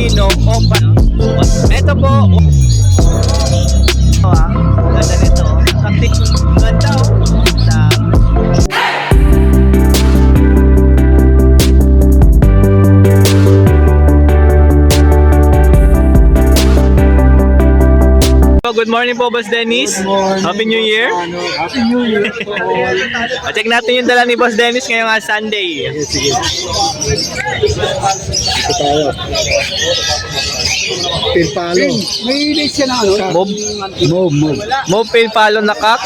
Lutino, Opa. Ito po. Ganda nito. Taktik. Ganda oh. Good morning po, Boss Dennis. Happy New Year. Happy New Year. Check natin yung dala ni Boss Dennis ngayong Sunday. Sige. Ito tayo. Pilpalo. May ilis siya na ano? Move. Move Pilpalo na kak.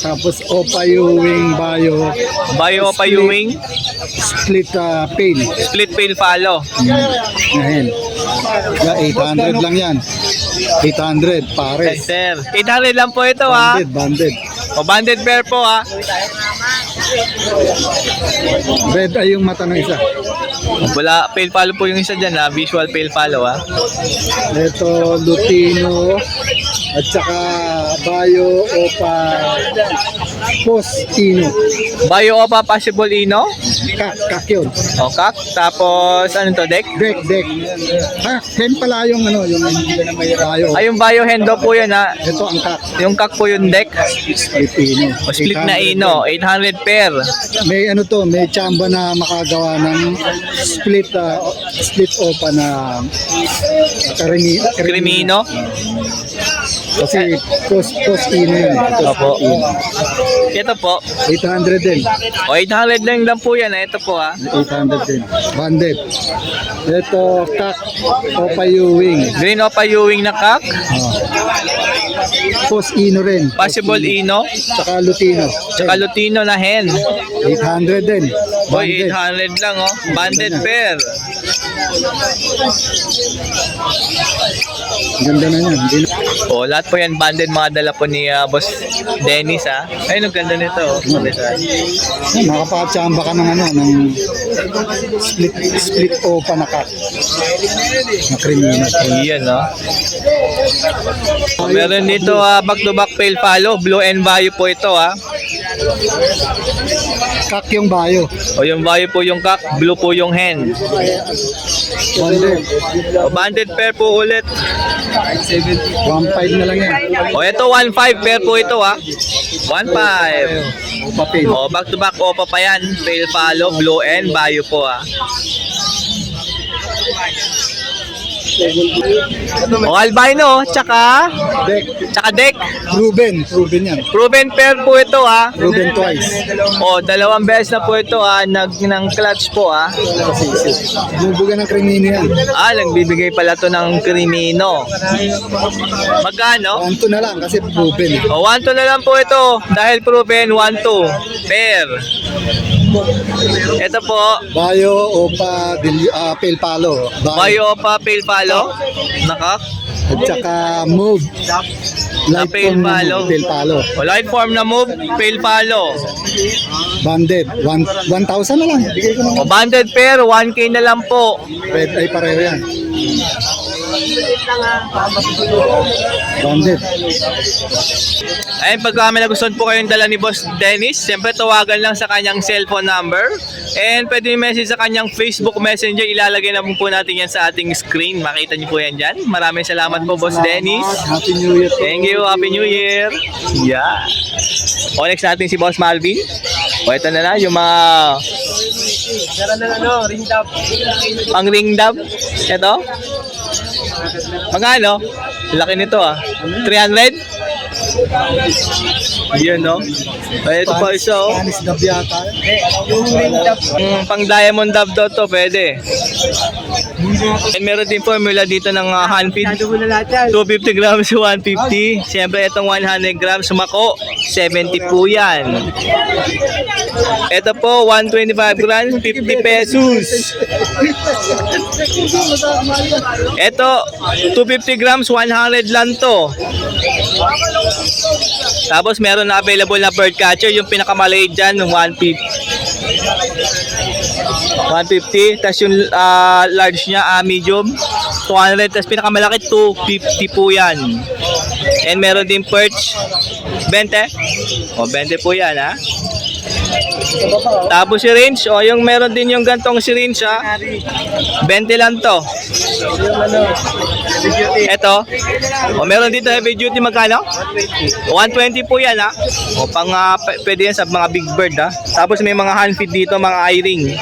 Tapos Opa Ewing Bayo. Bayo Opa Ewing. Split pail. Split Pilpalo. Ngayon. 800 lang yan. 800 pares. Yes, sir. 800 lang po ito ha. Banded. O banded pair po ha. Red ay yung mata ng isa. Wala, Pilpalo po yung isa dyan ha. Visual Pilpalo ha. Ito Lutino at saka Bayo Opa Postino. Bayo Opa Possible Ino. Kak yun. O kak. Tapos ano to, deck? Deck. Ha, hen pala yung ano, yung Bayo. Ay, yung Bayo Hendo po yun ha. Ito ang kak. Yung kak po yung deck. Split Ino. O split na Ino. 800 pair. May ano to, may chamba na makagawa ng split opa na Crimino. Kasi Postino yun. Opo. Ito po. 800 din. O 800 lang po yan. Ito po ha. 800 din. Banded. Ito kak Opa Ewing. Green Opa Ewing na kak. Postino rin. Possible Ino. Tsaka Lutino. Tsaka Lutino na hen. 800 din. Boy, 800 lang oh. Banded pair. Ganda na yan. O, lahat po yan banded mga dala po ni Boss Dennis ha. Ayun, ang ganda nito oh. Makapachamba ka ng ano, ng split opa na kak. Na Crimino. Iyan no. Meron dito back to back Pilpalo. Blue and Bayo po ito ha. Kak yung Bayo. O yung Bayo po yung kak. Blue po yung hen. Banded. O, banded pair po ulit. 1.5 na lang yan. O ito 1.5 pair po ito ha. 1.5. Opa pail. O back to back Opa pa yan. Pilpalo, Blue and Bayo po ha. O albino, tsaka deck. Proven yan. Proven pair po ito ha. Proven twice. O dalawang beses na po ito ha, ng clutch po ha. Bubuga ng Crimino yan. Nagbibigay pala to ng Crimino. Magkano? 1-2 na lang kasi proven. O 1-2 na lang po ito dahil proven 1-2 pair. Ito po, Bayo Opa Pilpalo. Bayo Opa Pilpalo. Nakak. At saka Move. Na Light form na Pilpalo. Move, Pilpalo. O light form na move, Pilpalo. Banded. 1,000 na lang. Bigay ko na. O banded pair, 1K na lang po. Red ay pareho yan. Banded. Ayun, pagka may nagustuhan po kayong dala ni Boss Dennis, siyempre tawagan lang sa kanyang cellphone number. And pwede message sa kanyang Facebook Messenger. Ilalagay na po natin yan sa ating screen. Makita niyo po yan dyan. Maraming salamat po, Boss Dennis. Happy New Year. Thank you. Happy New Year. Yeah. O, next natin si Boss Malvin. O, ito na lang yung mga pang ring dab. Ito. Magkano? Laki nito 300? Yun no. Ito pa isa Spanish dab yata. pang diamond dab daw to, pwede. And meron din formula dito ng hand feed. 250 grams 150. Siyempre itong 100 grams mako 70 po yan. Ito po 125 grams 50 pesos. Ito 250 grams 100 lang to. Tapos meron na available na bird catcher, yung pinakamaliit dyan, 150. 150, tapos yung large niya, medium, 200, tapos pinakamalaki, 250 po yan. And meron din perch, 20. O, 20 po yan ha. Tapos syringe, o yung meron din yung gantong syringe ha. 20 lang to. Ito. O meron dito heavy duty magkano? 120 po yan ha. O pang pwede yan sa mga big bird ha. Tapos may mga hand feed dito, mga eye-ring.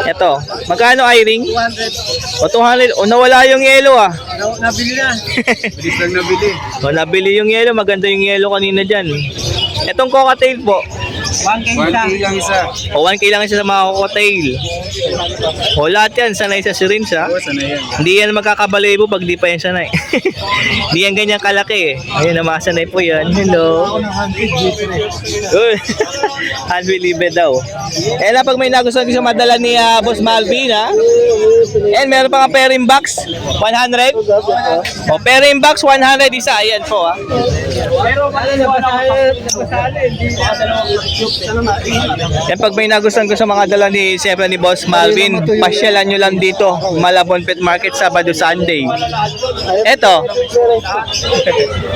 Ito. Magkano eye-ring? O 200. O nawala yung yellow ah. Nabili na. Bilis lang nabili. O nabili yung yellow. Maganda yung yellow kanina dyan. Itong cocktail po. 1K lang isa. O 1K lang isa sa mga cocktail. O lahat yan, sanay sa syringe ha. Oo, sana yan. Hindi yan magkakabalibo pag di pa yan sanay. Hindi yan ganyan kalaki eh. Ayun, namasanay po yan. Hello. Uy, unbelievable daw. Eh na pag may nagustuhan ko sa madala ni Boss Malvin ha. And meron pa nga pairing box, 100. O pairing box, 100 isa. Ayan po ha. Yan pag may nagustuhan ko sa mga dala ni siyempre ni Boss Malvin, pasyalan nyo lang dito. Malabon Pet Market, Sabado, Sunday. Eto.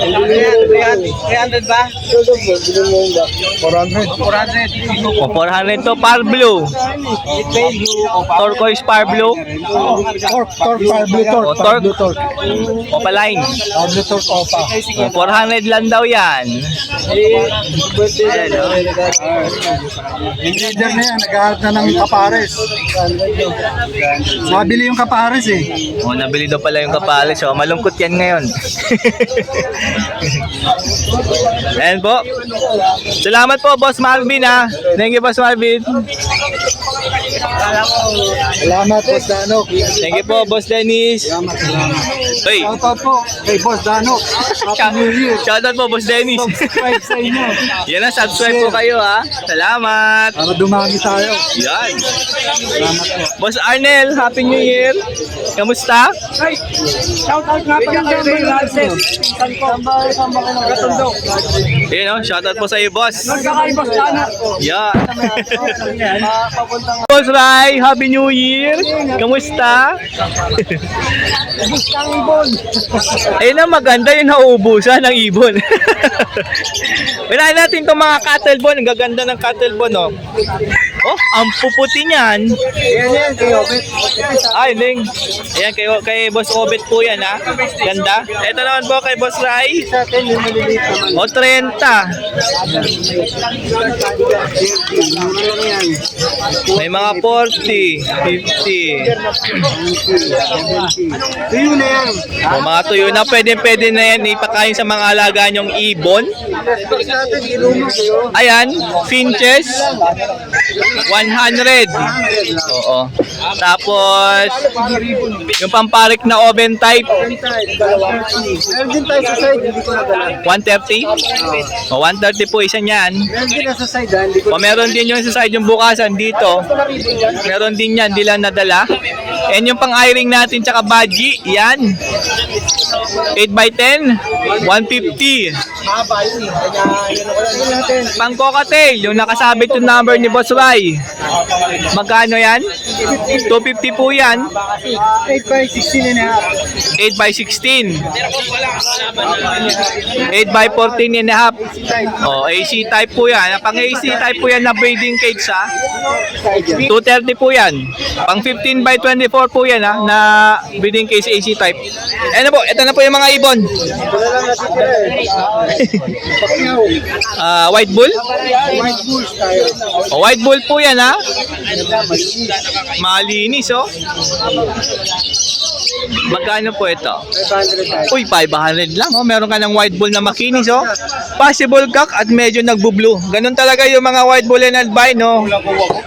300 ba? 400. O 400 to, par blue. Turquoise par blue. O torque. Opaline. O 400 lang daw yan. Ayan, o. Yung leader na yan, naghahanap na ng kapares. Mabili yung kapares eh. O, nabili daw pala yung kapalis. O, malungkot yan ngayon. Ayan po. Salamat po, Boss Marvin ha. Thank you, Boss Marvin. Salamat, Boss Dano. Thank you po, Boss Dennis. Hey. Shoutout po kay Boss Dano. Happy New Year. Shoutout po, Boss Dennis. Subscribe sa inyo. Yan na, subscribe po kayo ha. Salamat. Para dumami tayo. Yan. Salamat po. Boss Arnel, Happy New Year. Kamusta? Shoutout nga pa yung kay Ransen. Katundo. Yan o, shoutout po sa iyo, Boss. Kay Boss Dano. Yan. Boss Rai, Happy New Year. Kamusta? Bustang ibon. Ayun na, maganda yung nauubusan ng ibon. Unahin natin itong mga cattle bone. Ang gaganda ng cattle bone, oh. Oh, ang puputi niyan. Yan, kay Obet. Ay, Ling. Ayan, kay Boss Obet po yan, ha. Ganda. Ito naman po kay Boss Rai. Sa atin, yung maliliit naman. O, 30. May mga 40, 50. Tuyo na yan. O, mga tuyo na. Pwede na yan ipakain sa mga alaga nyong ibon. Sa atin, inumo kayo. Ayan, finches. 100. Oo. Tapos, yung pamparik na oven type, Meron din tayo sa side, hindi ko nadala. 130. O, 130 po isa niyan. Meron din na sa side, hindi ko. O, meron din yung sa side yung bukasan dito. Meron din yan, di lang nadala. And yung pang-iring natin tsaka budgie, yan. 8x10, 150. Mahaba yun eh. Kaya, yan ako natin. Pang cocktail, yung nakasabit yung number ni Boss Rai. Magkano yan? 250 po yan. 8x16 and a half. 8x16. 8x14 and a half. Oh, AC type po yan. Pang AC type po yan na breeding cage ha. 230 po yan. Pang 15x24 po yan ha, na breeding cage AC type. Ano po, ito na po yung mga ibon. Wala lang natin Pakyaw. White bull. White bulls tayo. Oh, white bull po yan ha. Malinis oh. Magkano po ito? 500 tayo. Uy, 500 lang oh. Meron ka ng white bull na makinis oh. Possible cock at medyo nagbo-blue. Ganun talaga yung mga white bull and albino.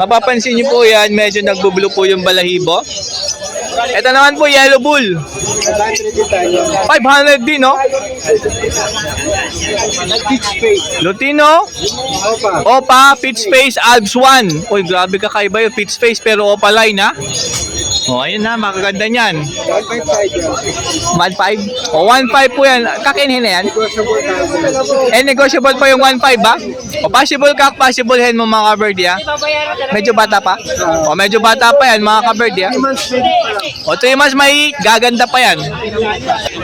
Mapapansin niyo po yan, medyo nagbo-blue po yung balahibo. Ito naman po, yellow bull. 500 din tayo. 500 din oh. Peach face. Lutino, Opa. Opa, Pitch Face, Alps 1. Uy, grabe kakaiba yung Pitch Face pero Opa line ha. Oh, ayun na, makaganda niyan. 1.5 tayo dyan. 1.5? O, 1.5 po yan. Kakinhin na yan. Negotiable tayo. Negotiable pa yung 1.5 ba? O, possible kak, possible hen mo mga ka-birdie ha? Medyo bata pa? O, medyo bata pa yan mga ka-birdie ha? 3 months ready pa lang. O, 3 months may gaganda pa yan.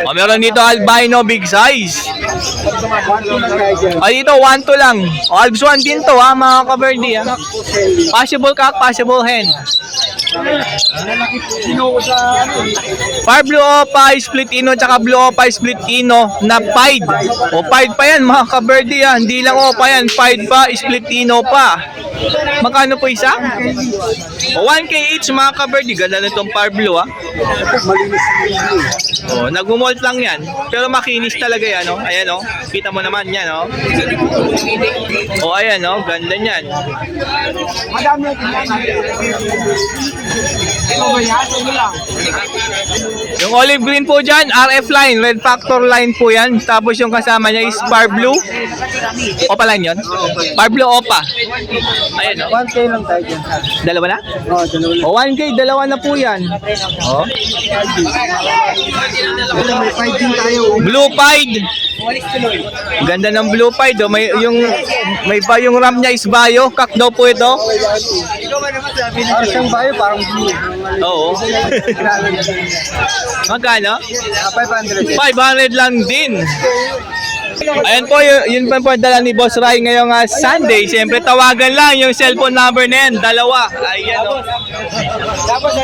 O, meron dito albino big size. 1.2 lang tayo dyan. O, dito 1.2 lang. O, albs 1 din to ha mga ka-birdie ha? Possible kak, possible hen. Sino ko sa ano? Par blue opa, split ino, tsaka blue opa, split ino na pied. O pied pa yan mga ka-birdie ha. Hindi lang opa yan, pied pa, split ino pa. Magkano po isa? O 1K each mga ka-birdie. Ganda na itong par blue ha. Malinis na O nag-molt lang yan. Pero makinis talaga yan o. Ayan o. Kita mo naman yan o. O ayan o. Ganda yan. Madami Yung olive green po dyan, RF line, red factor line po yan. Tapos yung kasama niya is par blue. Opa line yun? Par blue opa. Ayan o. 1K lang tayo dyan. Dalawa na? Oo, dalawa lang. O 1K, dalawa na po yan. O. May 5 din tayo. Blue pied. Ganda ng blue pied. O. May ba yung ram niya is bayo. Kak daw po ito. Parang siyang bayo, parang blue. Oo. Magkano? 500. 500 lang din. Ayan po, yun pa po dala ni Boss Rai ngayong Sunday. Siyempre, tawagan lang yung cellphone number na yan. Dalawa. Ayan o.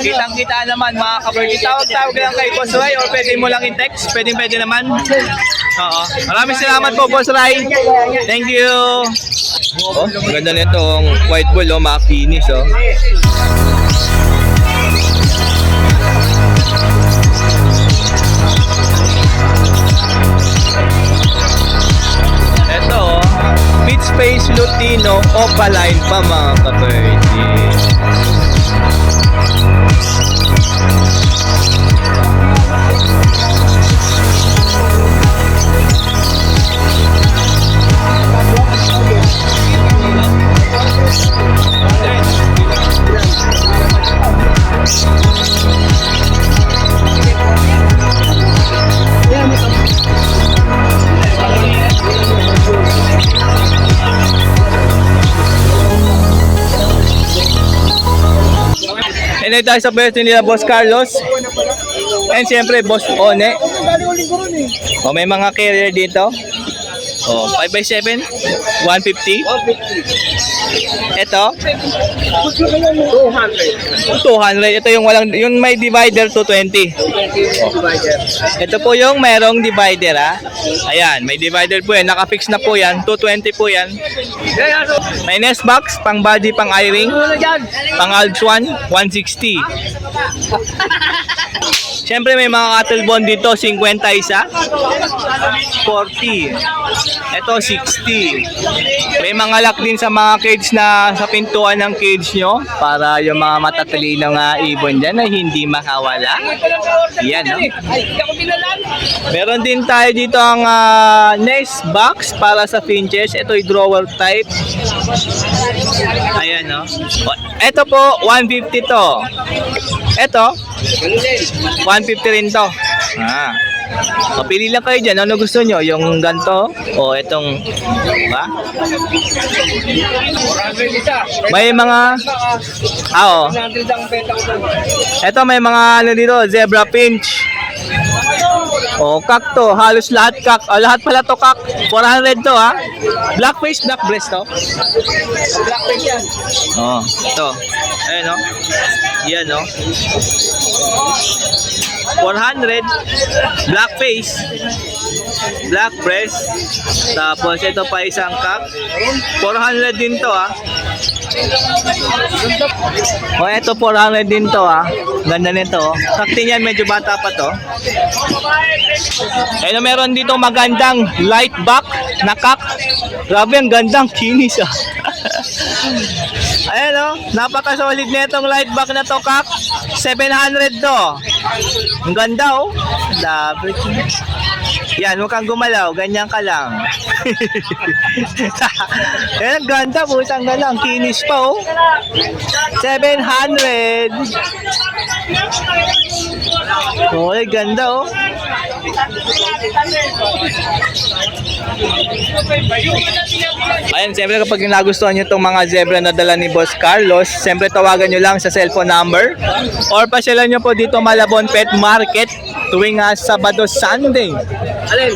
Kitang-kita naman mga ka-birdie. Tawag lang kay Boss Rai or pwede mo lang i-text. Pwede naman. Oo. Maraming salamat po, Boss Rai. Thank you. Oh, ganda nito ang white bull, oh, makinis, oh. Ito, oh, mid space Lutino opaline pa mga ka-birdie. And then tayo sa pwesto nila Boss Carlos. And siyempre Boss One. O may mga carrier dito. O 5x7 150. Ito 200. Ito yung walang yung may divider 220. Ito po yung merong divider ha. Ayan, may divider po yan. Naka-fix na po yan. 220 po yan. May nest box, pang body, pang eye-ring. Pang Alps 1, 160. Siyempre may mga cattle bond dito, 50 isa. 40. Ito 60. May mga lock din sa mga cage na sa pintuan ng cage nyo para yung mga matatalinong ibon dyan ay hindi makawala. Yan, no? Meron din tayo dito ang nest box para sa finches. Ito ay drawer type. Ayan, no? Ito po, 150 to. Ito, 150 rin to. O, pili lang kayo dyan. Ano gusto nyo? Yung ganto o itong, ba? May mga, oo. Ito may mga ano dito, zebra pinch. O, kak to. Halos lahat kak. O, lahat pala to kak. 400 to ha. Black face, black breast to. Black face yan. O, ito. Ayan o. Yan o. 400. Black face. Black breast. Tapos ito pa isang kak. 400 din to ha. O, ito 400 din to ha. Ganda nito. Kakti yan, medyo bata pa to. Ayun, meron dito magandang light back na kak. Grabe, ang gandang kinis ah. Ayan o, napaka-solid netong light back na to kak. 700 to. Ang ganda oh. Dapat. Yan, huwag kang gumalaw. Ganyan ka lang. Ayan, ang ganda po. Isang galang. Kinis pa oh. 700. Okay, ganda oh. Ayan, siyempre kapag nagustuhan nyo itong mga zebra na dala ni Boss Carlos, siyempre tawagan nyo lang sa cellphone number or pasyalan nyo po dito Malabon Pet Market tuwing Sabado, Sunday. Alin?